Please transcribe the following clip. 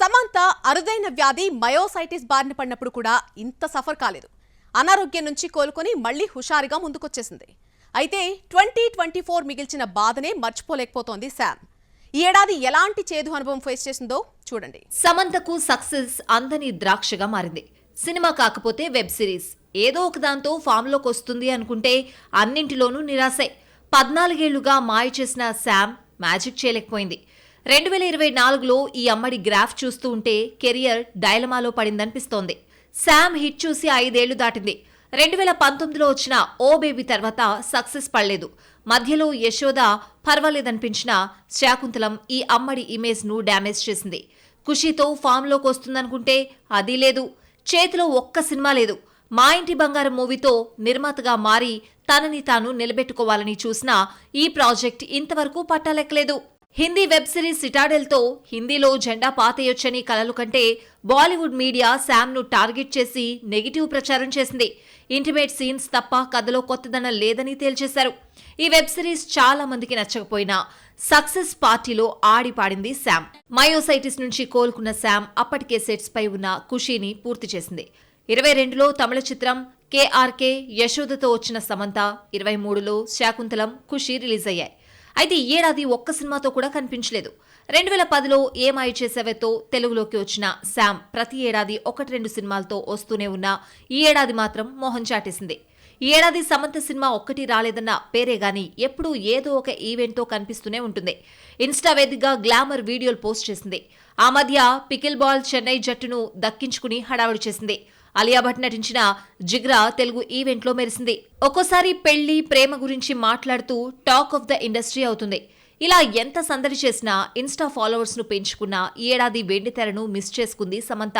సమంత అరుదైన వ్యాధి మయోసైటిస్ బారిన పడినప్పుడు కూడా ఇంత సఫర్ కాలేదు. అనారోగ్యం నుంచి కోలుకొని మళ్లీ హుషారుగా ముందుకొచ్చేసింది. అయితే 2024 మిగిల్చిన బాధనే మర్చిపోలేకపోతోంది శామ్. ఈ ఏడాది ఎలాంటి చేదు అనుభవం ఫేస్ చేసిందో చూడండి. సమంతకు సక్సెస్ అందని ద్రాక్షగా మారింది. సినిమా కాకపోతే వెబ్ సిరీస్ ఏదో ఒక దాంతో ఫామ్లోకి వస్తుంది అనుకుంటే అన్నింటిలోనూ నిరాశే. 14 ఏళ్లుగా మాయ చేసిన శామ్ మ్యాజిక్ చేయలేకపోయింది. 2024లో ఈ అమ్మడి గ్రాఫ్ చూస్తూ ఉంటే కెరియర్ డైలమాలో పడిందనిపిస్తోంది. శామ్ హిట్ చూసి 5 ఏళ్లు దాటింది. 2019లో వచ్చిన ఓ బేబీ తర్వాత సక్సెస్ పడలేదు. మధ్యలో యశోద పర్వాలేదనిపించిన శాకుంతలం ఈ అమ్మడి ఇమేజ్ ను డ్యామేజ్ చేసింది. ఖుషీతో ఫామ్లోకి వస్తుందనుకుంటే అది లేదు. చేతిలో ఒక్క సినిమా లేదు. మా ఇంటి బంగారం మూవీతో నిర్మాతగా మారి తనని తాను నిలబెట్టుకోవాలని చూసినా ఈ ప్రాజెక్ట్ ఇంతవరకు పట్టాలెక్కలేదు. హిందీ వెబ్ సిరీస్ సిటాడెల్తో హిందీలో జెండా పాతేయొచ్చని కలలు కంటే బాలీవుడ్ మీడియా శామ్ను టార్గెట్ చేసి నెగిటివ్ ప్రచారం చేసింది. ఇంటిమేట్ సీన్స్ తప్ప కథలో కొత్తదనం లేదని తేల్చేశారు. ఈ వెబ్ సిరీస్ చాలా మందికి నచ్చకపోయినా సక్సెస్ పార్టీలో ఆడిపాడింది శామ్. మయోసైటిస్ నుంచి కోలుకున్న శామ్ అప్పటికే సెట్స్ పై ఉన్న ఖుషీని పూర్తి చేసింది. 22లో తమిళ చిత్రం కేఆర్కే యశోదతో వచ్చిన సమంత, 23లో శాకుంతలం, ఖుషీ రిలీజ్ అయ్యాయి. అయితే ఈ ఏడాది ఒక్క సినిమాతో కూడా కనిపించలేదు. 2010లో ఏ మాయ చేసేవేతో తెలుగులోకి వచ్చిన శామ్ ప్రతి ఏడాది 1-2 సినిమాలతో వస్తూనే ఉన్నా ఈ ఏడాది మాత్రం మోహం చాటేసింది. ఈ ఏడాది సమంత సినిమా ఒక్కటి రాలేదన్న పేరే గాని ఎప్పుడూ ఏదో ఒక ఈవెంట్తో కనిపిస్తూనే ఉంటుంది. ఇన్స్టా వేదికగా గ్లామర్ వీడియోలు పోస్ట్ చేసింది. ఆ మధ్య పికిల్ బాల్ చెన్నై జట్టును దక్కించుకుని హడావుడి చేసింది. అలియా భట్ నటించిన జిగ్రా తెలుగు ఈవెంట్లో మెరిసింది. ఒక్కోసారి పెళ్లి, ప్రేమ గురించి మాట్లాడుతూ టాక్ ఆఫ్ ద ఇండస్ట్రీ అవుతుంది. ఇలా ఎంత సందడి చేసినా ఇన్స్టా ఫాలోవర్స్ ను పెంచుకున్నా ఈ ఏడాది వెండితెరను మిస్ చేసుకుంది సమంత.